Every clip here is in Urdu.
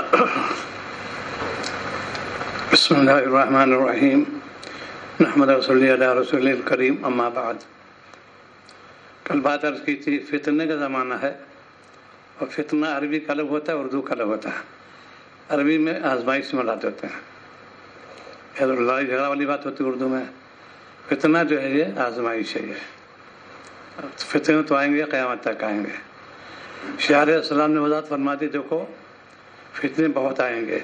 بسم اللہ الرحمن الرحیم نحمد صلی علی رسول الکریم اما بعد. کل بات عرض کی تھی فتنے کا زمانہ ہے، اور فتنہ عربی کا لفظ ہوتا ہے، اردو کا لفظ ہوتا ہے. عربی میں آزمائش میں لاتے ہوتے ہیں، لڑائی جھگڑا والی بات ہوتی ہے اردو میں. فتنہ جو ہے یہ آزمائش ہے. یہ فتنے تو آئیں گے، قیامت تک آئیں گے. شاہ علیہ السلام نے وضاحت فرما دی، دیکھو فتنے بہت آئیں گے.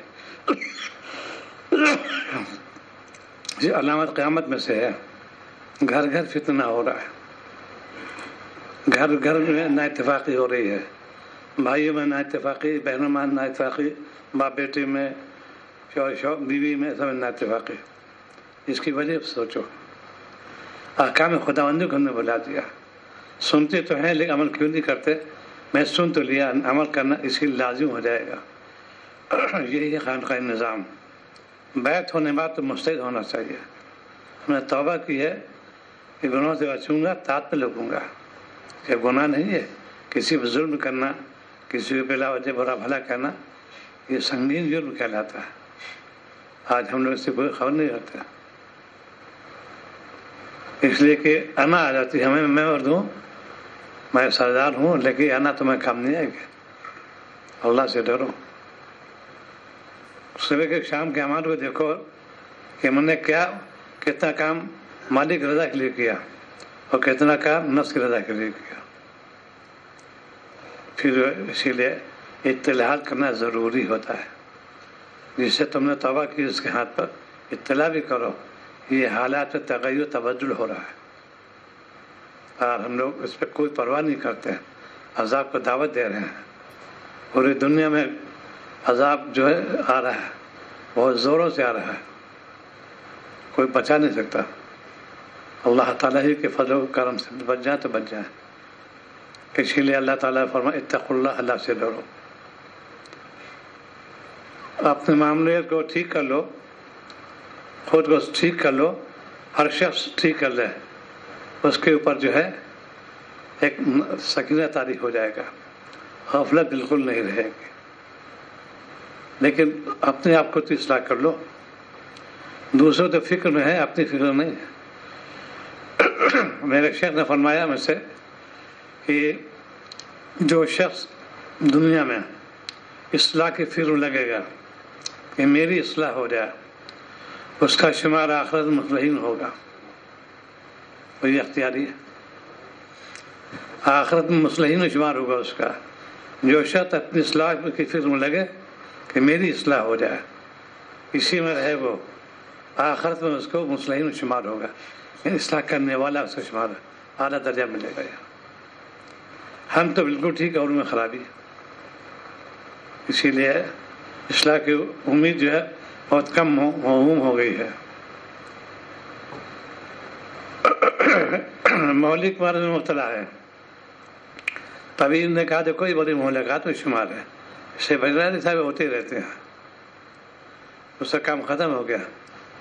یہ علامت قیامت میں سے ہے. گھر گھر فتنہ ہو رہا ہے، گھر گھر میں نا اتفاقی ہو رہی ہے، بھائیوں میں نا اتفاقی، بہنوں میں نا اتفاقی، باپ بیٹی میں، شوہر بیوی میں، سب نا اتفاقی. اس کی وجہ سوچو، احکام خداوندی کو ہم نے بلا دیا. سنتے تو ہیں لیکن عمل کیوں نہیں کرتے؟ میں سن تو لیا، عمل کرنا اس کی لازم ہو جائے گا. یہی ہے خانقاہ نظام. بیعت ہونے بعد تو مستعد ہونا چاہیے. ہم نے توبہ کی ہے کہ گناہوں سے بچوں گا، طاعت پہ لگوں گا. یہ گناہ نہیں ہے. کسی پہ ظلم کرنا، کسی کو بلا وجہ برا بھلا کرنا، یہ سنگین جرم کہلاتا ہے. آج ہم لوگ اس سے کوئی خبر نہیں رکھتے، اس لیے کہ انا آ جاتی ہے ہمیں. میں اردو میں سردار ہوں، لیکن انا تمہیں کام نہیں آئے گا. اللہ سے ڈرو. صبح کے شام کے اعمال کو دیکھو کہ میں نے کتنا کام مالک رضا کے لیے کیا اور کتنا کام نفس کی رضا کے لیے کیا. پھر اسی لیے اطلاعات کرنا ضروری ہوتا ہے. جس سے تم نے توبہ کی اس کے ہاتھ پر اطلاع بھی کرو. یہ حالات میں تغیر تبدل ہو رہا ہے، اور ہم لوگ اس پہ کوئی پرواہ نہیں کرتے. عذاب کو دعوت دے رہے ہیں. پوری دنیا میں عذاب جو ہے آ رہا ہے، بہت زوروں سے آ رہا ہے، کوئی بچا نہیں سکتا. اللہ تعالیٰ ہی کے فضل و کرم سے بچ جائیں تو بچ جائیں. اسی لیے اللہ تعالیٰ فرمائے اتقوا اللہ، اللہ سے ڈرو. اپنے معاملے کو ٹھیک کر لو، خود کو ٹھیک کر لو. ہر شخص ٹھیک کر لے، اس کے اوپر جو ہے ایک سکینہ طاری ہو جائے گا، غفلت بالکل نہیں رہے گی. لیکن اپنے آپ کو تو اصلاح کر لو. دوسروں تو فکر میں ہے، اپنی فکر نہیں ہے. میرے شیخ نے فرمایا مجھ سے کہ جو شخص دنیا میں اصلاح کی فکر لگے گا کہ میری اصلاح ہو جائے، اس کا شمار آخرت مطمئن ہوگا. وہ یہ اختیاری ہے، آخرت میں مصلحین شمار ہوگا اس کا. جو شخص اپنی اصلاح کی فکر میں لگے کہ میری اصلاح ہو جائے، اسی میں رہے، وہ آخرت میں اس کو مصلحین شمار ہوگا. یعنی اصلاح کرنے والا اس کو شمار اعلیٰ درجہ ملے گا. ہم تو بالکل ٹھیک ہے اور ان میں خرابی ہے. اسی لیے اصلاح کی امید جو ہے بہت کم موہوم ہو گئی ہے. مہلک مرض میں مبتلا ہے. طبیب نے کہا تو کوئی بڑی مہلکات میں شمار ہے، اس سے بجرانی صاحب ہوتے رہتے ہیں. اس کا کام ختم ہو گیا،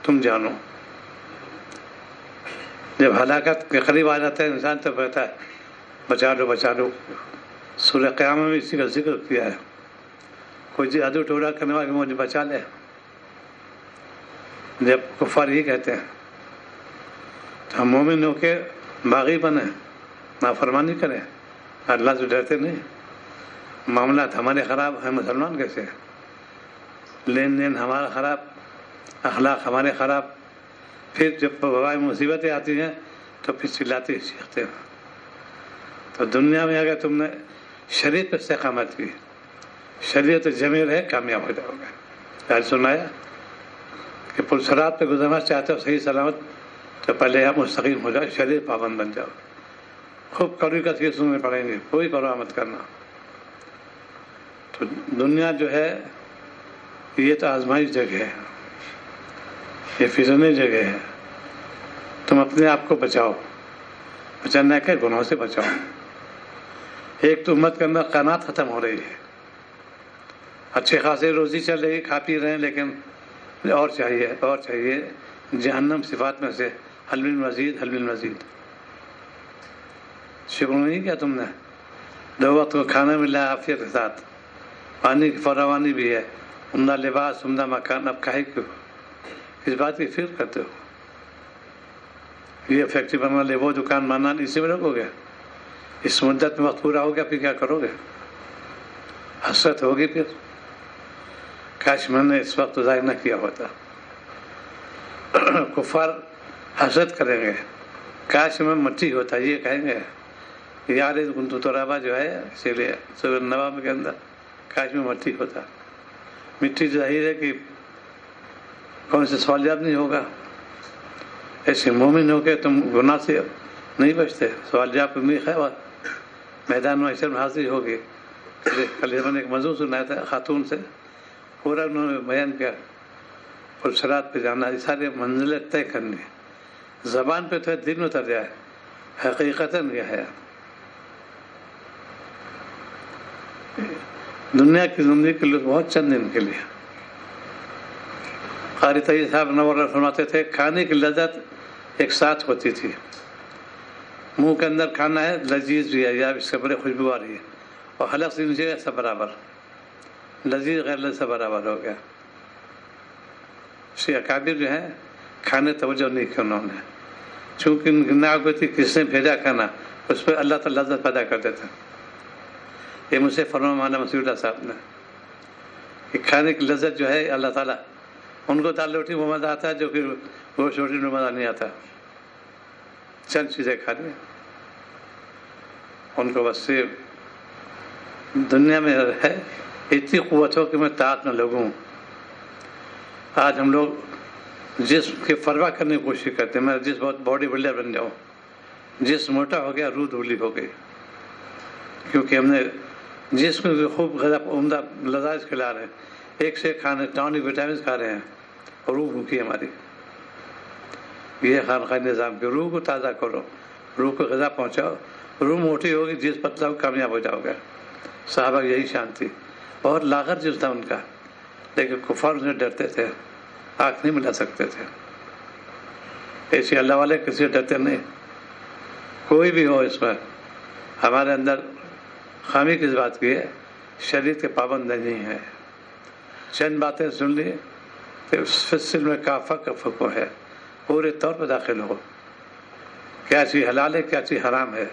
تم جانو. جب ہلاکت کے قریب آ جاتا ہے انسان تو کہتا ہے بچا لو بچا لو. سورہ قیامہ میں اسی کا ذکر کیا ہے. کوئی جادو ٹوڑا کرنے والا کہ مجھے بچا لے. جب کفار ہی کہتے ہیں تو ہم مومن ہو کے باغی بنے، نافرمانی کریں، اللہ سے ڈرتے نہیں. معاملات ہمارے خراب ہیں، مسلمان کیسے ہیں؟ لین دین ہمارا خراب، اخلاق ہمارے خراب. پھر جب وبائی مصیبتیں آتی ہیں تو پھر چلاتے سیکھتے ہیں. تو دنیا میں اگر تم نے شریعت پہ استقامت کی، شریعت جمی رہے، کامیاب ہو جاؤ گے. آج سنایا کہ پلسرات پہ گزرنا چاہتے ہو صحیح سلامت، تو پہلے آپ مستقیم ہو جاؤ، شریعت پابند بن جاؤ. خوب کڑوی کثیر سننے پڑیں گے، کوئی پرواہ مت کرنا. تو دنیا جو ہے یہ تو آزمائش جگہ ہے، یہ فضنی جگہ ہے. تم اپنے آپ کو بچاؤ. بچانا کہ گناہوں سے بچاؤ. ایک تو امت کے اندر قناعت ختم ہو رہی ہے. اچھے خاصے روزی چل رہی، کھا پی رہے ہیں، لیکن اور چاہیے اور چاہیے. جہنم صفات میں سے حل من مزید، حل من مزید. شکر نہیں کیا تم نے؟ 2 وقت کو کھانا ملا عافیت کے ساتھ، پانی کی فراوانی بھی ہے، عمدہ لباس، عمدہ مکان، اب کاہے کیوں اس بات کی فکر کرتے ہو؟ یہ فیکٹری بنا لے، وہ دکان بنانا، اسی میں رکھو گے؟ اس مدت میں وقت پورا ہو گیا، پھر کیا کرو گے؟ حسرت ہوگی پھر، کاش میں نے اس وقت ضائع نہ کیا ہوتا۔ کفار حسرت کریں گے، کاش میں مٹی ہوتا، یہ کہیں گے یار گنتو ترابا جو ہے، اسی لیے سورہ نوام کے اندر کاش میں مٹی ہوتا۔ مٹی ظاہر ہے کہ کون سے سوال جواب نہیں ہوگا، ایسے مومن ہو کے تم گناہ سے نہیں بچتے، سوال جواب میں خیر میدان معاشر میں حاضری ہوگی۔ کل میں نے ایک موضوع سنایا تھا خاتون سے، پورا انہوں نے بیان کیا، پرسرات پہ جانا، یہ سارے منزلیں طے کرنی، زبان پہ تو دن اتر جائے، حقیقتاً یہ ہے دنیا کی زندگی کے لوگ بہت چند دن کے لیے۔ قاری طیب صاحب نور فرماتے تھے کھانے کی لذت ایک ساتھ ہوتی تھی، منہ کے اندر کھانا ہے لذیذ بھی ہے، یا اس سے بڑے خوشبو آ رہی ہے، اور حلق سے نیچے ایسا برابر، لذیذ غیر لذیذ سے برابر ہو گیا۔ شیعہ اکابر جو ہیں کھانے توجہ نہیں کی انہوں نے، چونکہ ان کی ناک تھی کس نے بھیجا کھانا، اس پہ اللہ تعالی لذت پیدا کر دیتے۔ یہ مجھ سے فرما مولانا مسیح اللہ صاحب نے کہ کھانے کی لذت جو ہے اللہ تعالیٰ، ان کو دال روٹی میں مزہ آتا ہے جو کہ گوشت روٹی میں مزہ نہیں آتا، چند چیزیں کھانی ان کو، بس سے دنیا میں ہے اتنی قوت ہو کہ میں طاقت نہ لگوں۔ آج ہم لوگ جسم کی پرواہ کرنے کی کوشش کرتے ہیں، میں جسم بہت باڈی بلڈر بن جاؤں، جسم موٹا ہو گیا، روح دھولی ہو گئی، کیونکہ ہم نے جسم کو خوب غذا عمدہ لذائذ کھلا رہے ہیں، ایک سے کھانے ٹانک وٹامنس کھا رہے ہیں، اور روح بھوکی ہماری۔ یہ خانقاہ نظام کی روح کو تازہ کرو، روح کو غذا پہنچاؤ، روح موٹی ہوگی، جس پتلا ہو کامیاب ہو جاؤ گے۔ صحابہ کی یہی شان تھی، بہت لاغر جس تھا ان کا، لیکن کفار سے ڈرتے تھے، آنکھ نہیں ملا سکتے تھے۔ ایسے اللہ والے کسی سے ڈرتے نہیں، کوئی بھی ہو اس میں۔ ہمارے اندر خامی کس بات کی ہے؟ شریعت کے پابند نہیں ہے، چند باتیں سن لی تو فصل میں کافہ کا فقہ ہے، پورے طور پر داخل ہو، کیا چیز حلال ہے کیا چیز حرام ہے۔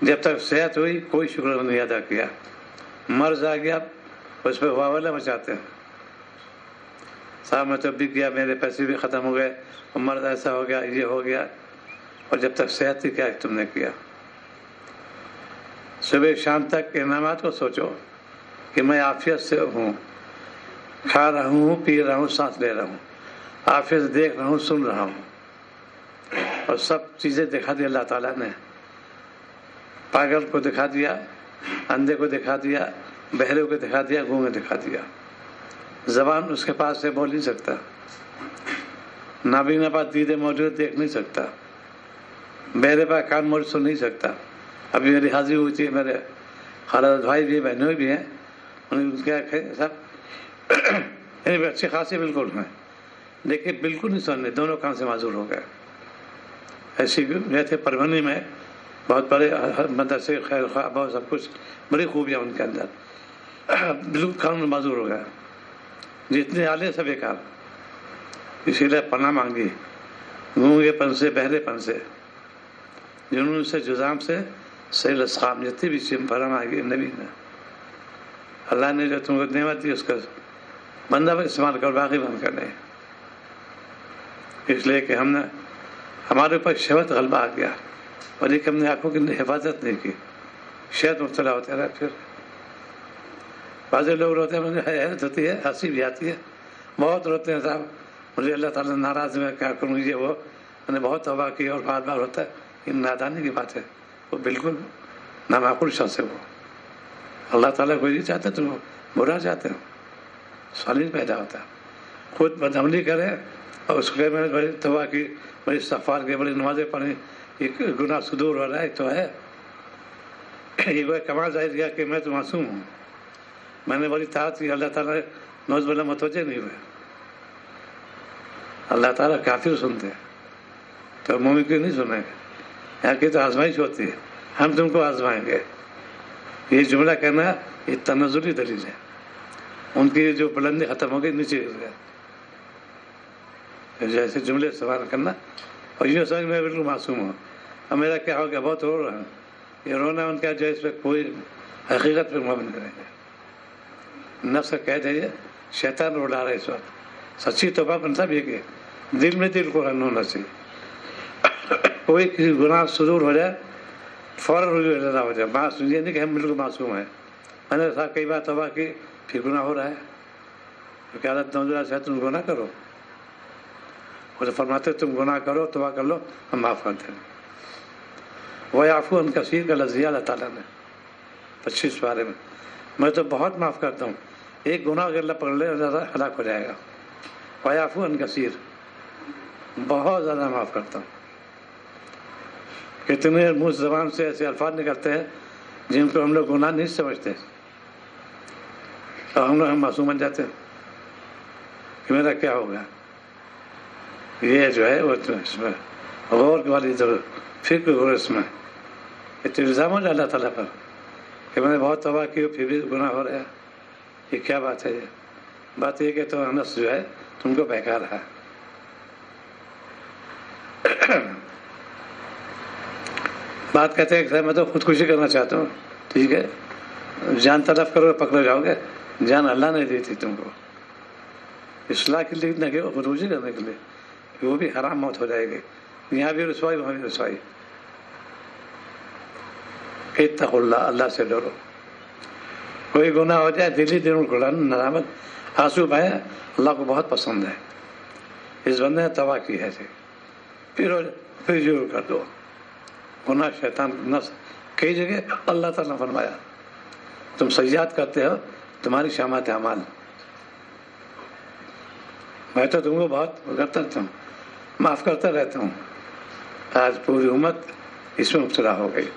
جب تک صحت ہوئی کوئی شکر نہیں ادا کیا، مرض آ گیا اس پہ واویلا مچاتے ہیں، صاحب میں تو بھی کیا، میرے پیسے بھی ختم ہو گئے، مرض ایسا ہو گیا، یہ ہو گیا، اور جب تک صحت تھی کیا تم نے کیا؟ صبح شام تک انعامات کو سوچو کہ میں عافیت سے ہوں، کھا رہا ہوں، پی رہا ہوں، سانس لے رہا ہوں، عافیت سے دیکھ رہا ہوں، سن رہا ہوں، اور سب چیزیں دکھا دی اللہ تعالیٰ نے۔ پاگل کو دکھا دیا، اندھے کو دکھا دیا، بہرے کو دکھا دیا، گونگے دکھا دیا۔ زبان اس کے پاس سے بول نہیں سکتا، نابینا پاس دیدے موجود دیکھ نہیں سکتا، بہرے پاس کان موجود سن نہیں سکتا۔ ابھی میری حاضری ہوئی تھی، میرے خالد بھائی بھی بہنوئی بھی ہیں، انہوں نے کیا کہ سب یعنی اچھے خاصے بالکل ہیں، لیکن بالکل نہیں سننے، دونوں کان سے معذور ہو گئے۔ ایسی گئے تھے پربھنی میں، بہت بڑے مدرسے، خیر خواہ، بہت سب کچھ بڑی خوبیاں ان کے اندر، بالکل کان میں معذور ہو گیا، جتنے آلے سب بیکار، اسی لیے پناہ مانگی گونگے پن سے، بہرے پن سے، جنون سے، جزام سے، سیل اسقام، جتنی بھی چیز بھرم آئے نبی نے، اللہ نے جو تم کو نعمت دی اس کا بندہ بھی استعمال کر، باقی بند کر نہیں۔ اس لیے کہ ہم نے ہمارے اوپر شہوت غلبہ آ گیا، اور ایک ہم نے آنکھوں کی حفاظت نہیں کی، شہد مبتلا ہوتے رہے۔ پھر بعض لوگ روتے ہیں، مجھے حیرت ہوتی ہے، ہنسی بھی آتی ہے، بہت روتے ہیں صاحب مجھے اللہ تعالیٰ ناراض میں کیا کروں، یہ وہ میں نے بہت توبہ کی اور بار بار ہوتا ہے۔ یہ نادانی کی بات ہے، وہ بالکل نامعقول شخص ہے، وہ اللہ تعالیٰ کوئی نہیں چاہتا، تم برا چاہتے ہو، سوال نہیں پیدا ہوتا۔ خود بدعملی کرے اور اس کے میں نے بڑی توبہ کی، بڑی استغفار کی، بڑی نمازیں پڑھی، یہ گناہ صدور ہو رہا ہے تو ہے، یہ کوئی کمال ظاہر کیا کہ میں تو معصوم ہوں، میں نے بڑی طاعت کی، اللہ تعالیٰ نے نوز باللہ متوجہ نہیں ہوئے۔ اللہ تعالیٰ کافر سنتے ہیں تو مومن کیوں نہیں سنیں گے؟ یہاں کی تو آزمائش ہوتی ہے، ہم تم کو آزمائیں گے، یہ جملہ کہنا یہ تنزلی دلیل ہے۔ ان کی جو بلندی ختم ہو گئی، نیچے گر گیا. جیسے جملے استعمال کرنا اور یوں سمجھ میں بالکل معصوم ہوں. اب میرا کیا ہو گیا، بہت رو رہا ہوں. یہ رونا ان کا جو اس پہ کوئی حقیقت پہ مبنی کریں گے. نفس کا قید ہے، یہ شیطان رو ڈا رہا ہے اس وقت. سچی توبہ مطلب یہ کہ دل میں دل کو رن ہونا چاہیے. کوئی کسی گناہ ضرور ہو جائے فوراً رجوع اللہ ہو جائے. بات سنیے نہیں کہ ہم بالکل معصوم ہیں. میں نے صاحب کئی بار توبہ کی پھر گناہ ہو رہا ہے، تو کیا حالت نوزلہ سے تم گناہ کرو. وہ تو فرماتے تم گناہ کرو، توبہ کر لو، ہم معاف کرتے ہیں. وہ یعفو عن کثیر کا لفظ اللہ تعالیٰ نے 25 بارے میں تو بہت معاف کرتا ہوں. ایک گناہ اگر اللہ پکڑ لے زیادہ ہلاک ہو جائے گا. وہ یعفو عن کثیر، بہت زیادہ معاف کرتا ہوں. کتنے منہ زبان سے ایسے الفاظ نکلتے ہیں جن کو ہم لوگ گناہ نہیں سمجھتے، اور ہم لوگ معصوم بن جاتے ہیں کہ میرا کیا ہوگا. یہ جو ہے وہ اس میں غور والی فکر غور اس میں الزام ہو جائے اللہ تعالیٰ پر کہ میں نے بہت توبہ کی پھر بھی گناہ ہو رہا ہے. یہ کیا بات ہے؟ یہ بات یہ کہ تو نفس جو ہے تم کو بہکا رہا ہے. بات کہتے ہیں کہ میں تو خودکشی کرنا چاہتا ہوں. ٹھیک ہے، جان تلف کرو پکڑے جاؤ گے. جان اللہ نے دی تھی تم کو اصلاح کے لیے، نہ کہ خودکشی کرنے کے لیے. وہ بھی حرام موت ہو جائے گی. یہاں بھی رسوائی، وہاں بھی رسوائی. اتقوا اللہ، اللہ سے ڈرو. کوئی گناہ ہو جائے دلی دل میں ندامت آنسو بہائے، اللہ کو بہت پسند ہے. اس بندے نے توبہ کی ہے پھر ضرور کر دو. گناہ شیطان نفس کئی جگہ اللہ تعالیٰ نے فرمایا تم سیئات کرتے ہو، تمہاری شامات اعمال. میں تو تم کو بہت کرتا رہتا ہوں، معاف کرتا رہتا ہوں. آج پوری امت اس میں مبتلا ہو گئی.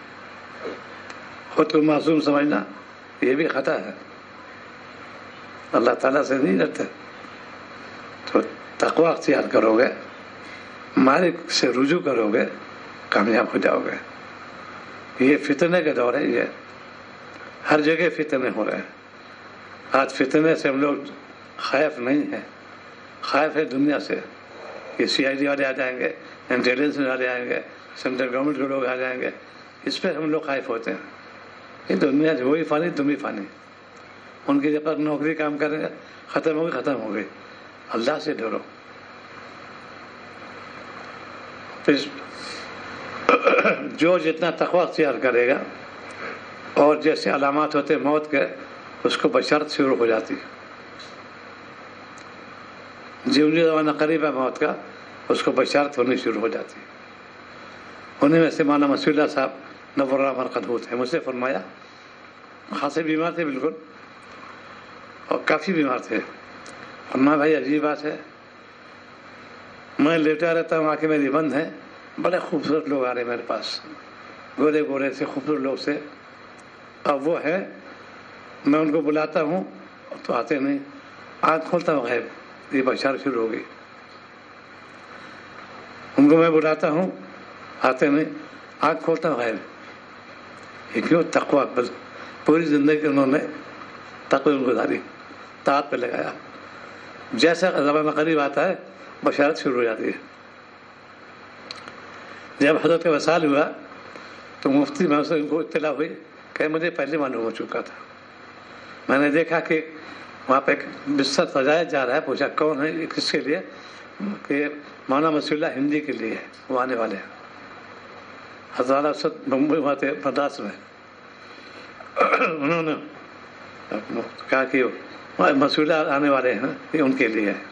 خود کو معصوم سمجھنا یہ بھی خطا ہے. اللہ تعالیٰ سے نہیں ڈرتے تو تقوی اختیار کرو گے، مالک سے رجوع کرو گے، کامیاب ہو جاؤ گے. یہ فتنے کا دور ہے. یہ ہر جگہ فتنے ہو رہے ہیں. آج فتنے سے ہم لوگ خائف نہیں ہیں، خائف ہے دنیا سے. یہ CID والے آ جائیں گے، انٹیلیجنس والے آئیں گے، سینٹرل گورنمنٹ کے لوگ آ جائیں گے. اس پہ ہم لوگ خائف ہوتے ہیں. یہ دنیا جو وہی فانی تم بھی فانی. ان کی جب تک نوکری کام کریں گے ختم ہوگی، ختم ہو گئی. اللہ سے ڈرو. جو جتنا تقوی اختیار کرے گا اور جیسے علامات ہوتے موت کے، اس کو بشرط شروع ہو جاتی. جو زمانہ قریب ہے موت کا، اس کو بشارت ہونی شروع ہو جاتی. انہیں میں سے مولانا مسیح اللہ صاحب نور اللہ مرقدوت ہے. مجھ سے فرمایا خاصے بیمار تھے بالکل، اور کافی بیمار تھے. فرمایا بھائی عجیب بات ہے، میں لیٹا رہتا ہوں، آنکھیں میری بند ہیں، بڑے خوبصورت لوگ آ رہے ہیں میرے پاس، گورے گورے سے خوبصورت لوگ سے. اب وہ ہے، میں ان کو بلاتا ہوں تو آتے نہیں. آنکھ کھولتا ہوں غائب. یہ بشار شروع ہو گئی. ان کو میں بلاتا ہوں آتے نہیں، آنکھ کھولتا ہوں غائب. یہ کیوں؟ تقویٰ. بس پوری زندگی انہوں نے تقوی گزاری، طاعت پہ لگایا. جیسا زمانہ قریب آتا ہے بشارت شروع ہو جاتی ہے. جب حضرت کا وصال ہوا تو مفتی میں سے ان کو اطلاع ہوئی کہ مجھے پہلے معلوم ہو چکا تھا. میں نے دیکھا کہ وہاں پہ ایک بستر سجایا جا رہا ہے. پوچھا کون ہے، کس کے لیے؟ کہ مولانا مسیح اللہ ہندی کے لیے ہے، وہ آنے والے ہیں. ہزارہ اسد بمبئی وہاں تھے مدراس میں. انہوں نے کہا کہ مسیح اللہ آنے والے ہیں، یہ ان کے لیے ہے.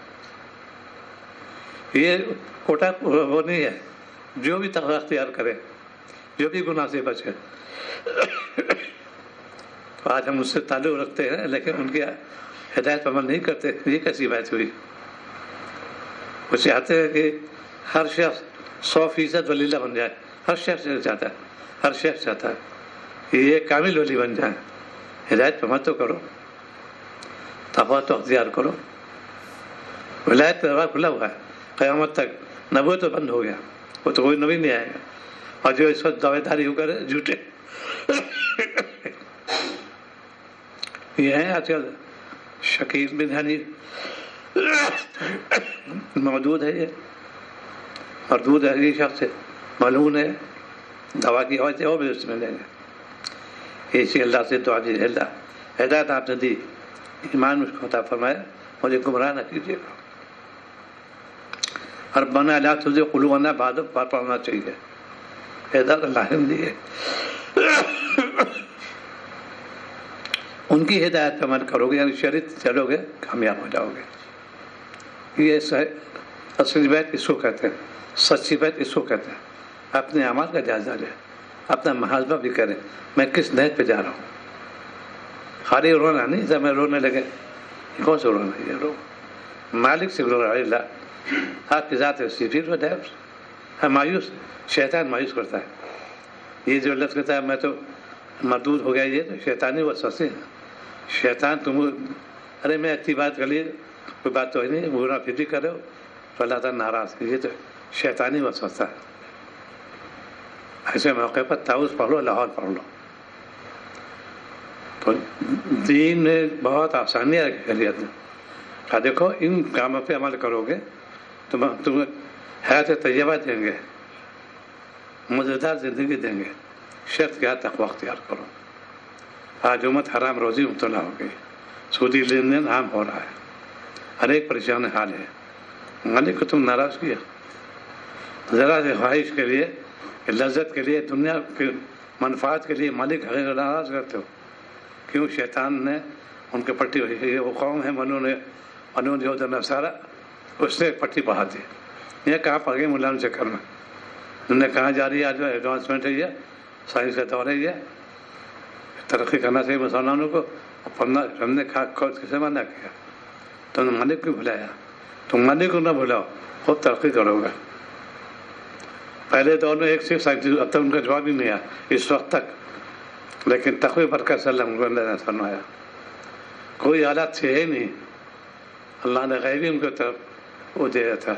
یہ کوٹا وہ نہیں ہے. جو بھی تقوی اختیار کرے، جو بھی گناہ سے بچے. آج ہم اس سے تعلق رکھتے ہیں لیکن ان کی ہدایت پر عمل نہیں کرتے. یہ کیسی بات ہوئی؟ وہ چاہتے ہیں کہ ہر شخص 100% ولی اللہ بن جائے. ہر شخص چاہتا ہے، ہر شخص چاہتا ہے کہ یہ کامل ولی بن جائے. ہدایت پر عمل تو کرو، تقوی تو اختیار کرو. ولایت کا دروازہ کھلا ہوا ہے قیامت تک. نبوت تو بند ہو گیا، وہ تو کوئی نبی نہیں آئے گا. اور جو اس وقت دعوے داری ہو کر جھوٹے یہ ہیں آج کل شکیل بن حنیف موجود ہے، یہ مردود ہے، یہ شخص ملعون ہے، دوا کی وجہ اور بھی اس میں لیں گے. اسی اللہ سے دعا دی، اللہ ہدایت آپ نے دی، ایمان مجھ کو عطا فرمایا، مجھے گمراہ نہ کیجیے گا. ربنا لا تزغ قلوبنا بعد إذ ہديتنا پڑھنا چاہیے. ہدایت اللہ نے دی ہے، ان کی ہدایت پہ عمل کرو گے، یعنی شریعت چلو گے، کامیاب ہو جاؤ گے. یہ اصلی بیت اس کو کہتے ہیں، سچی بیت اس کو کہتے ہیں. اپنے اعمال کا جائزہ لیں، اپنا محاسبہ بھی کریں، میں کس نیت پہ جا رہا ہوں. خالی رونا نہیں، جب میں رونے لگے، یہ کون سا رونا ہے؟ یہ رو مالک سے رو رہا ہے اللہ، آپ کی ذات صفیر ہو جائے. مایوس شیطان مایوس کرتا ہے. یہ جو اللہ کہتا ہے میں تو مردود ہو گیا، یہ تو شیطانی وسوسے ہیں. شیطان تم ارے میں اچھی بات کر لیے، کوئی بات تو ہے نہیں، برا پھر بھی کرو تو اللہ تعالیٰ ناراض ہے. یہ تو شیطانی وسوسہ ہے. ایسے موقع پر تعوذ پڑھ لو، لاہور پڑھ لو. تو دین میں بہت آسانیاں رکھی شریعت نے. دیکھو ان کاموں پہ عمل کرو گے تو تمہیں حیات طیبہ دیں گے، مزیدار زندگی دیں گے. شرط کیا؟ تقویٰ اختیار کرو. آج امت حرام روزی مبتلا ہو گئی، سودی لین دین عام ہو رہا ہے، ہر ایک پریشان حال ہے. مالک کو تم ناراض کیا، ذرا سے خواہش کے لیے، لذت کے لیے، دنیا کے منفعات کے لیے مالک حقیقت ناراض کرتے ہو. کیوں؟ شیطان نے ان کے پٹی ہوئی. یہ وہ قوم ہے منون یہود نصارا، اس نے پٹی بڑھا دی. یہ کہاں پڑ گئے مولانا چکر میں، انہوں نے کہاں جا رہی ہے آج ایڈوانسمنٹ ہے، یہ سائنس کا دور ہے، یہ ترقی کرنا چاہیے مسلمانوں کو. پڑھنا ہم نے کسے منع کیا؟ تم نے مالک کو بھلایا. تم مالک کو نہ بھلاؤ، خود ترقی کرو گا. پہلے دور میں ایک سے سائنٹسٹ، اب تک ان کا جواب ہی نہیں آیا اس وقت تک. لیکن تقوی برکت سے اللہ نے فرمایا کوئی حالات سے ہے نہیں، اللہ نے غیبی ان کے طرف وہ دیا تھا،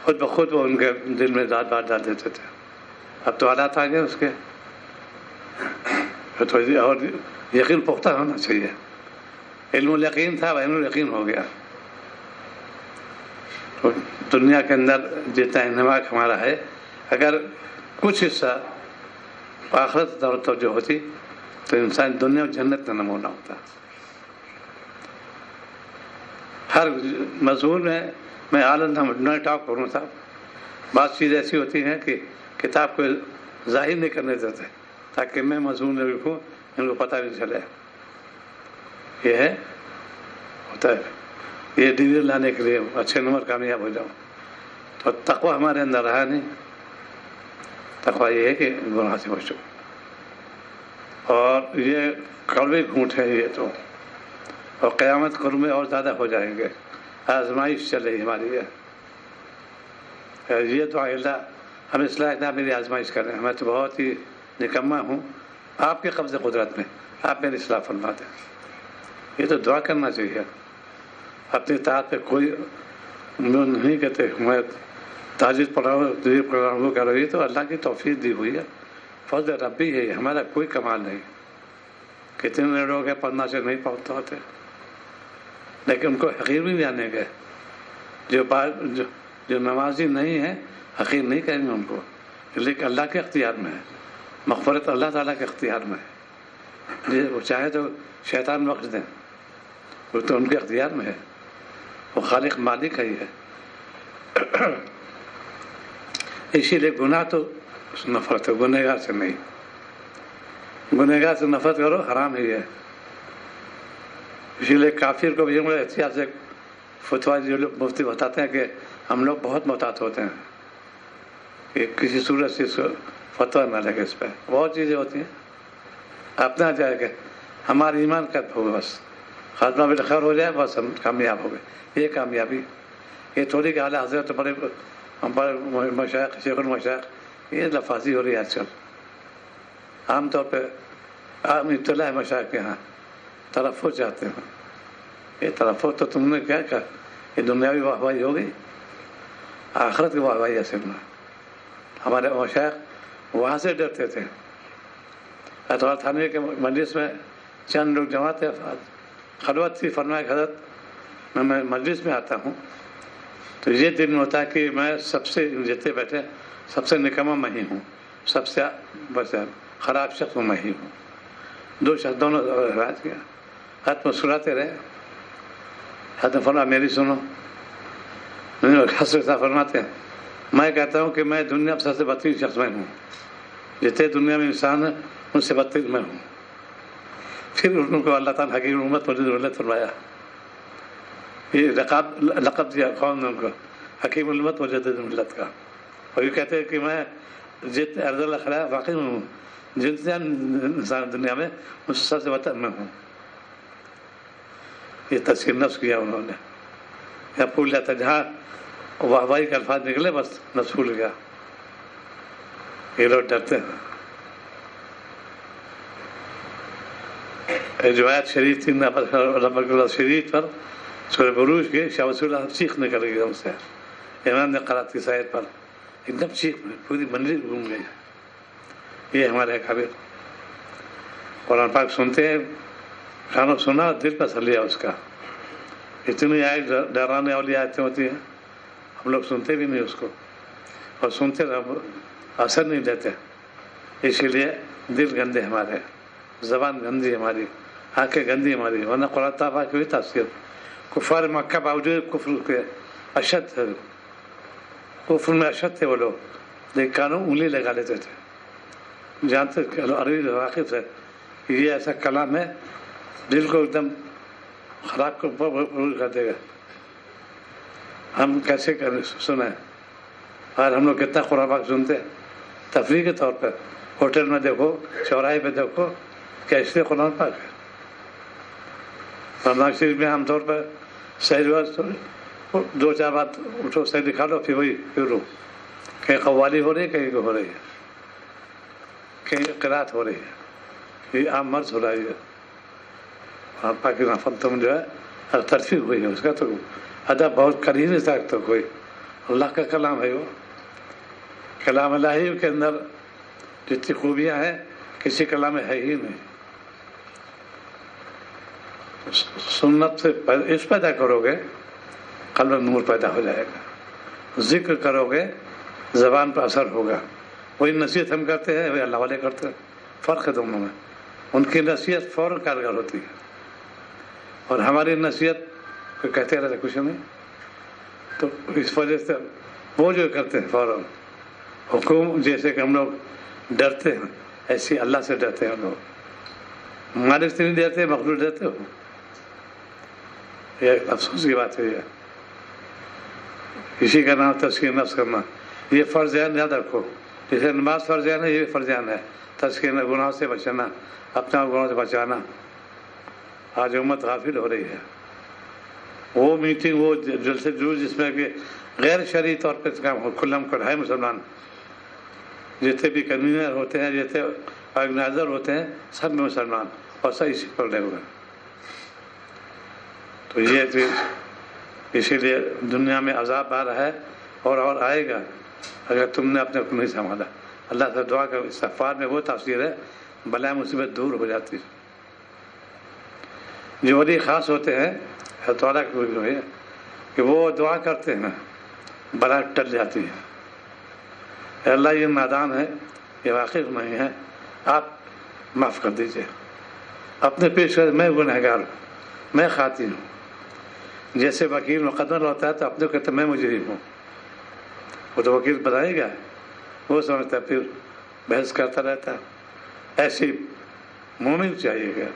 خود بخود وہ ان کے دل میں ذات بات ڈال دیتے تھے. اب تو حالات آ گئے اس کے، اور یقین پختہ ہونا چاہیے. علم الیقین تھا، علم الیقین ہو گیا. تو دنیا کے اندر جتنا انہماک ہمارا ہے، اگر کچھ حصہ آخرت طرف توجہ ہوتی تو انسان دنیا اور جنت کا نمونہ ہوتا. ہر مضمون میں عالم ٹاک کروں صاحب، بعض چیزیں ایسی ہوتی ہیں کہ کتاب کو ظاہر نہیں کرنے دیتے تاکہ میں مضمون میں لکھوں، ان کو پتہ بھی چلے. یہ ہے ہوتا ہے، یہ ڈگری لانے کے لیے اچھے نمبر کامیاب ہو جاؤ. تو تقویٰ ہمارے اندر رہا نہیں. تقویٰ یہ ہے کہ گناہ سے بچو، اور یہ کڑوے گھونٹ ہے یہ تو، اور قیامت قرب میں اور زیادہ ہو جائیں گے. آزمائش چل رہی ہماری یہ تو اللہ ہم اصلاح نہ میری آزمائش کر رہے ہیں. میں تو بہت ہی نکما ہوں، آپ کے قبض قدرت میں، آپ میری اصلاح فرما دیں. یہ تو دعا کرنا چاہیے. اپنی طاقت پہ کوئی نہیں کہتے میں تہجد پڑھا ہوں وہ کر رہی، تو اللہ کی توفیق دی ہوئی ہے، فضل ربی ہے، ہمارا کوئی کمال نہیں. کتنے لوگ ہیں پڑھنا سے نہیں پڑھتے ہوتے، لیکن ان کو حقیر بھی جانے گے. جو نمازی نہیں ہیں حقیر نہیں کہیں گے ان کو، لیکن اللہ کے اختیار میں ہے، مغفرت اللہ تعالیٰ کے اختیار میں ہے. وہ چاہے تو شیطان بخش دیں، وہ تو ان کے اختیار میں ہے، وہ خالق مالک ہے. یہ اسی لیے گناہ تو نفرت ہے، گنہگار سے نہیں. گنہگار سے نفرت کرو، حرام ہی ہے. اسی لیے کافر کو بھی احتیاط سے فتویٰ جو لوگ مفتی بتاتے ہیں کہ ہم لوگ بہت محتاط ہوتے ہیں کہ کسی صورت سے اس کو فتویٰ نہ لگے. اس پہ بہت چیزیں ہوتی ہیں. اپنا جائے کہ ہمارا ایمان قد ہوگا، بس خاتمہ بالخیر ہو جائے، بس ہم کامیاب ہو گئے. یہ کامیابی، یہ تھوڑی کہ اعلیٰ حضرت بڑے مشائخ، شیخ المشائخ، یہ لفاظی ہو رہی ہے آج کل. عام طور پہ عام ابتلا ہے مشائخ کے یہاں، تلفظ چاہتے ہیں. یہ تلفظ تو تم نے کیا کہا، یہ دنیاوی واہوائی ہو گئی، آخرت کی واہوائی ہے صرف. ہمارے مشائخ وہاں سے ڈرتے تھے. اتوار تھانوی کے مجلس میں چند لوگ جمع تھے، خلوت تھی، فرمایا حضرت میں مجلس میں آتا ہوں تو یہ دن ہوتا ہے کہ میں سب سے جتنے بیٹھے سب سے نکما میں ہی ہوں، سب سے بس خراب شخص میں ہی ہوں. دو شخص دونوں راج کیا. حضرت مسکراتے رہے. حضرت فرمایا میری سنو. حضرت فرماتے ہیں میں کہتا ہوں کہ میں دنیا میں سب سے بدترین شخص میں ہوں، جتنے دنیا میں انسان ہیں ان سے بدترین میں ہوں. پھر ان کو اللہ تعالیٰ حقیقی امت ملت فرمایا، یہ لقب دیا قوم نے ان کو، حکیم الامت مجدد ملت کا. اور یہ کہتے ہیں کہ میں جتنے ارض اللہ خلا واقعی میں ہوں، جتنے انسان دنیا میں ان سے سب سے بدتر میں ہوں. یہ تذکیر نفس کیا انہوں نے. یا بھول جاتا جہاں واہوائی کے الفاظ نکلے بس نفس بھول گیا. یہ لوگ ڈرتے ہیں. جو آیت شریف تھی شریف پر سورہ بروج کے شاہ وصول اللہ چیخ نکل گئی ہم سے. امام نے قرات کی سائر پر ایک دم چیخ پوری منزل گھوم گئی. یہ ہمارے قابل قرآن پاک سنتے ہیں، کانوں سنا دل پر اثر لیا اس کا. اتنی آئے ڈرانے والی آیتیں ہوتی ہیں، ہم لوگ سنتے بھی نہیں اس کو، اور سنتے اثر نہیں دیتے. اسی لیے دل گندے ہمارے، زبان گندی ہماری، آنکھیں گندی ہماری. ورنہ قرآن تعالیٰ کی ہوئی تفسیر کفار مکہ باوجود کفر کے اشد ہے، کفر میں اشد تھے وہ لوگ، لیکن کانوں انگلی لگا لیتے تھے. جانتے عربی واقف ہے کہ یہ ایسا کلام ہے دل کو ایک دم خراب کر دے گا. ہم کیسے سنیں؟ اور ہم لوگ کتنا قرآن پاک سنتے ہیں تفریح کے طور پر. ہوٹل میں دیکھو، چوراہے پہ دیکھو، کیسے قرآن پاک ہے. رمضان شریف میں عام طور پر صحیح دو چار بات اٹھو صحیح دکھا لو، پھر وہی پھر کہیں قوالی ہو رہی ہے، کہیں ہو رہی ہے، کہیں قرات ہو رہی ہے، یہ عام مرض ہو رہا ہے. اور پاکستان تم جو ہے ترفیع ہوئی ہے، اس کا تو ادب بہت کر ہی نہیں سکتا کوئی. اللہ کا کلام ہے، وہ کلام الہی کے اندر جتنی خوبیاں ہیں کسی کلام میں ہے ہی نہیں. سنت سے اس پیدا کرو گے قلب میں نور پیدا ہو جائے گا. ذکر کرو گے زبان پر اثر ہوگا. وہی نصیحت ہم کرتے ہیں وہی اللہ والے کرتے ہیں. فرق ہے دونوں میں. ان کی نصیحت فوراً کارگر ہوتی ہے اور ہماری نصیحت کو کہتے رہتے کچھ نہیں. تو اس وجہ سے وہ جو کرتے ہیں فوراً حکم، جیسے کہ ہم لوگ ڈرتے ہیں ایسے اللہ سے ڈرتے ہیں. ہم لوگ مالک سے نہیں ڈرتے، مخلوق ڈرتے ہو. یہ افسوس کی بات ہے. یہ اسی کا نام تزکیہ نفس کرنا. یہ فرض عین یاد رکھو. جیسے نماز فرض عین ہے، یہ فرض عین ہے. تزکیہ گناہوں سے بچانا، اپنا گناہوں سے بچانا. آج امت غافل ہو رہی ہے. وہ میٹنگ، وہ جلسے جلوس جس میں کہ غیر شرعی طور پہ کام کھلم کھل ہے مسلمان، جتنے بھی کنوینر ہوتے ہیں، جتنے آرگنائزر ہوتے ہیں، سب میں مسلمان اور سب اسی پر لے ہوئے. تو یہ اسی لیے دنیا میں عذاب آ رہا ہے اور آئے گا اگر تم نے اپنے کو نہیں سنبھالا. اللہ سے دعا کر. استغفار میں وہ تفسیر ہے بلا مصیبت دور ہو جاتی ہے. جو ولی خاص ہوتے ہیں تعالیٰ کہ وہ دعا کرتے ہیں بلا ٹل جاتی ہے. اللہ یہ نادان ہے، یہ واقف نہیں ہے، آپ معاف کر دیجئے. اپنے پیش کر میں گنہگار ہوں، میں خاطی ہوں. جیسے وکیل مقدمہ ہوتا ہے تو اپنے کو کہتا ہے میں مجرم ہوں. وہ تو وکیل بتائے گا، وہ سمجھتا ہے، پھر بحث کرتا رہتا ہے. ایسی مومن چاہیے گا.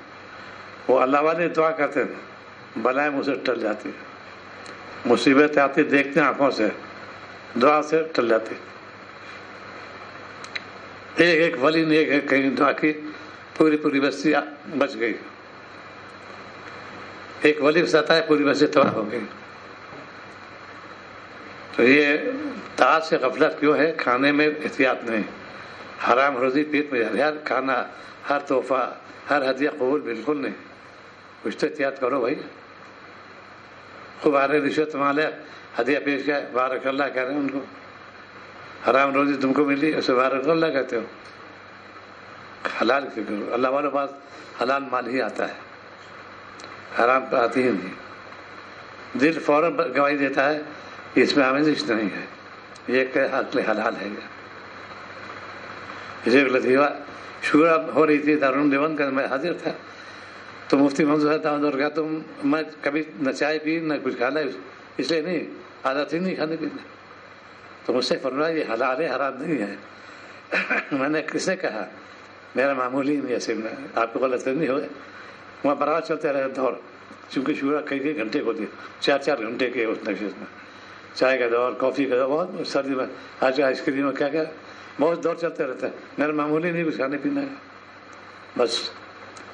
وہ اللہ والے دعا کرتے ہیں بلائیں مجھ سے ٹل جاتی ہے. مصیبت آتی دیکھتے ہیں آنکھوں سے، دعا سے ٹل جاتی. ایک ولی نے ایک کہیں دعا کی، پوری بستی بچ گئی. ایک ولی بتاتا ہے پوری بستی تباہ ہو گئی. تو یہ طاعت سے غفلت کیوں ہے؟ کھانے میں احتیاط نہیں، حرام روزی پیٹ میں جا رہی. ہر کھانا، ہر تحفہ، ہر ہدیہ قبول بالکل نہیں. کچھ تو احتیاط کرو بھائی. خوب آ رہے رشوت مالے ہدیہ پیش کیا، بارک اللہ کہہ رہے ہیں ان کو. حرام روزی تم کو ملی، اسے بارک اللہ کہتے ہو. حلال کی فکر کرو. اللہ والوں کے پاس حلال مال ہی آتا ہے, حرام پر آتی ہی نہیں. دل فوراً گواہی دیتا ہے اس میں آمیزش نہیں ہے, یہ کہ عقل حلال ہے. یہ لطیفہ شورا ہو رہی تھی دارالعلوم دیوبند کا, میں حاضر تھا, تو مفتی منظور صاحب نے کہا تم میں کبھی نہ چائے پی نہ کچھ کھانا, اس لیے نہیں عادت ہی نہیں کھانے پینے. تو مجھ سے فرمایا یہ حلال ہے حرام نہیں ہے. میں نے کس نے کہا, میرا معمولی نہیں ایسے میں آپ کو غلط نہیں ہوئے. وہاں برابر چلتے رہے دور, چونکہ شورا کئی گھنٹے کو تھی, 4 گھنٹے کے اس نشست میں, چائے کا دور, کافی کا دور, بہت سردی میں آج آئس کریم میں کیا بہت دور چلتے رہتا ہے. میرا معمولی نہیں کچھ کھانے پینا ہے, بس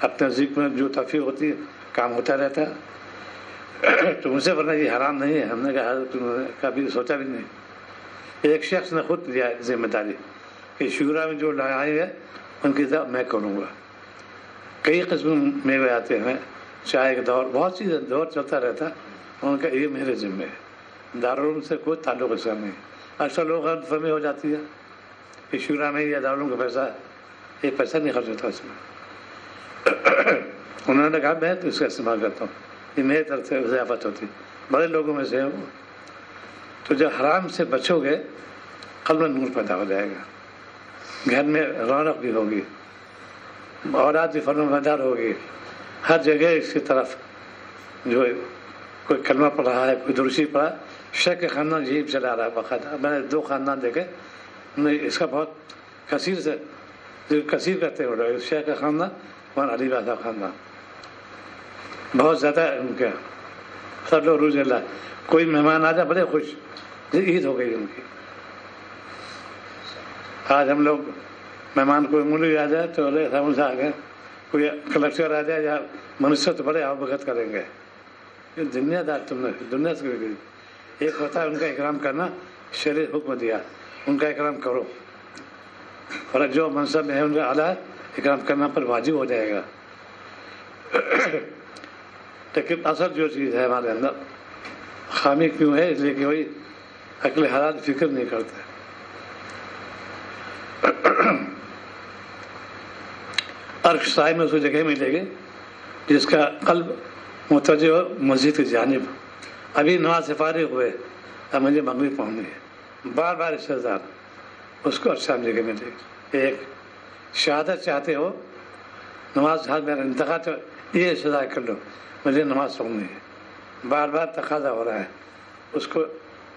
اپنے ذکر میں جو تفریح ہوتی ہے کام ہوتا رہتا ہے. تو مجھ سے ورنہ یہ حرام نہیں ہے. ہم نے کہا تم نے کبھی سوچا بھی نہیں. ایک شخص نے خود لیا ذمہ داری کہ شورا میں جو لائے ہیں ان کی طرف میں کروں گا. کئی قسم میوے آتے ہیں, چائے کا دور, بہت چیزیں دور چلتا رہتا, ان کا یہ میرے ذمہ ہے. دارالعلوم سے کوئی تعلق اس کا نہیں. اکثر لوگ غلط فہمی ہو جاتی ہے کہ شورا میں یا دارالعلوم کا پیسہ, یہ پیسہ نہیں خرچ ہوتا اس میں. انہوں نے کہا میں تو اس کا استعمال کرتا ہوں, یہ میری طرف سے ضیافت ہوتی, بڑے لوگوں میں سے ہے وہ. تو جب حرام سے بچو گے قلب میں نور پیدا ہو جائے گا, گھر میں رونق بھی ہوگی, اولاد بھی فرمانبردار ہوگی. ہر جگہ اس کی طرف جو کوئی کلمہ پڑھ رہا ہے, کوئی درسی پڑھا, شیخ کے خاندان جیب چلا رہا ہے باقاعدہ. میں نے 2 خاندان دیکھے, اس کا بہت کثیر کرتے ہوئے شیخ کا خاندان اور علی بابا صاحب خاندان بہت زیادہ ان کے سب لوگ روز اللہ. کوئی مہمان آ جائے بڑے خوش, عید ہو گئی ان کی. آج ہم لوگ مہمان کوئی ملک آ جائے تو صاحب سے آ گئے, کوئی کلکٹر آ جائے یا منسٹر تو بڑے اوقات کریں گے. یہ دنیا دار تم نے دنیا سے گئی. ایک ہوتا ہے ان کا اکرام کرنا, شریعت حکم دیا ان کا اکرام کرو, اور جو منصب میں ہے ان کا اعلیٰ اکرام کرنا پر واجب ہو جائے گا. لیکن اصل جو چیز ہے ہمارے اندر خامی کیوں ہے, اس لیے کہ وہی عقل حلال فکر نہیں کرتے. عرش صاحب میں اس کو جگہ ملے گی جس کا قلب متوجہ ہو مسجد کی جانب. ابھی نماز سے فارغ ہوئے, اب مجھے مغرب پڑھنی ہے, بار بار استعداد, اس کو اچھا جگہ ملے گی. ایک شہادت چاہتے ہو, نماز ہاتھ میرا انتخاب, یہ استعداد کر لو مجھے نماز پڑھنی ہے, بار بار تقاضا ہو رہا ہے, اس کو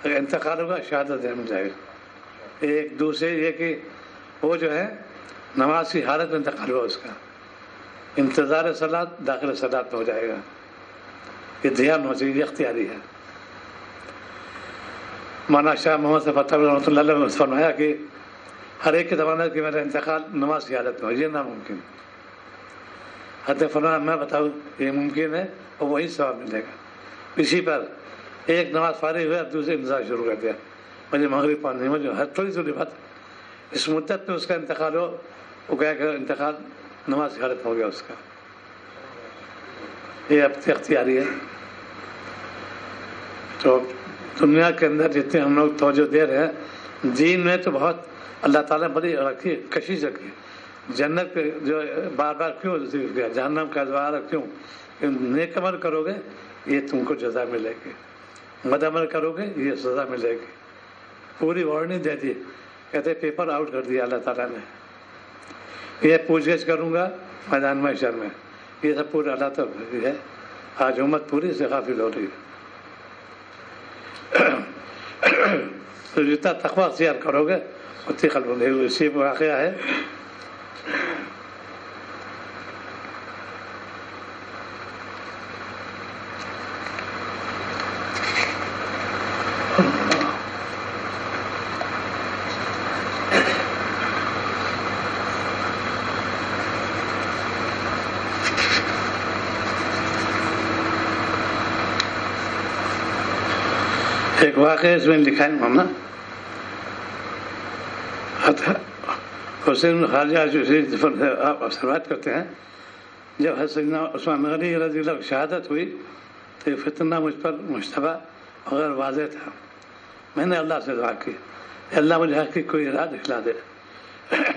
انتقال ہوگا شہادت دے مل جائے گا. ایک دوسرے یہ کہ وہ جو ہے نماز کی حالت میں انتقال ہوا, اس کا انتظار صلات داخل صلات میں ہو جائے گا. یہ دھیان ہونا چاہیے, یہ اختیاری ہے. مولانا شاہ محمد صاحب فتح رحمۃ اللہ علیہ نے فرمایا کہ ہر ایک کے زمانے کہ میرا انتقال نماز کی حالت میں ہو, یہ ناممکن. حضرت فرمایا میں بتاؤں یہ ممکن ہے, اور وہی ثواب ملے گا. اسی پر ایک نماز فارغ ہوئے, دوسرے انتظار شروع کر دیا مجھے مغرب پڑھنی, مجھے ہر تھوڑی بات. اس مدت میں اس کا انتقال ہو, وہ کہا کہ انتقال نماز کی حالت میں ہو گیا اس کا. یہ اختیاری ہے. تو دنیا کے اندر جتنے ہم لوگ توجہ دے رہے ہیں, دین میں تو بہت اللہ تعالیٰ بڑی رکھی, کشش رکھی. جنت پہ جو بار بار کیوں ذکر کیا, جہنم کا ادوار کیوں, نیک عمل کرو گے یہ تم کو جزا ملے گی, بد عمل کرو گے یہ سزا ملے گی. پوری وارننگ دے دی, کہتے پیپر آؤٹ کر دیا اللہ تعالیٰ نے. یہ پوچھ گچھ کروں گا میدان محشر میں, یہ سب پورا اللہ تعالیٰ ہے. آج امت پوری سے غافل ہو رہی ہے. تو جتنا تقوی اختیار کرو گے اتنی قلب ہوگی. اسی واقعہ ہے ایک واقعہ اس میں لکھا ہے مولانا حسین خواجہ آپ سماعت کرتے ہیں. جب حسین عثمان غنی رضی اللہ کی شہادت ہوئی تو یہ فتنہ مجھ پر مشتبہ اور واضح تھا. میں نے اللہ سے دعا کی, اللہ مجھے حق کی کوئی راہ دکھلا دے,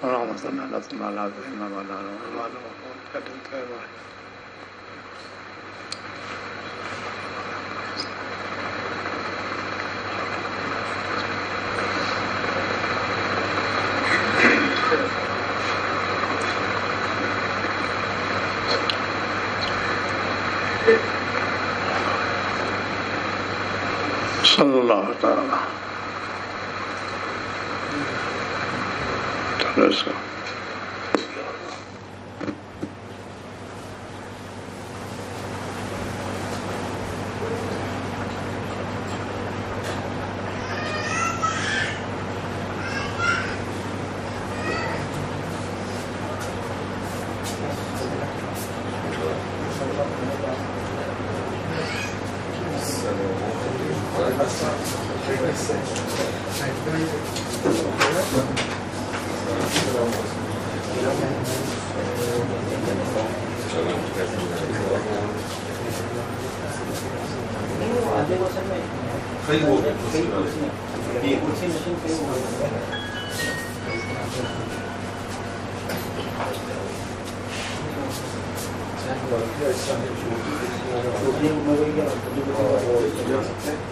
اللهم صل على سيدنا صلى الله تعالى Let's go. Gracias.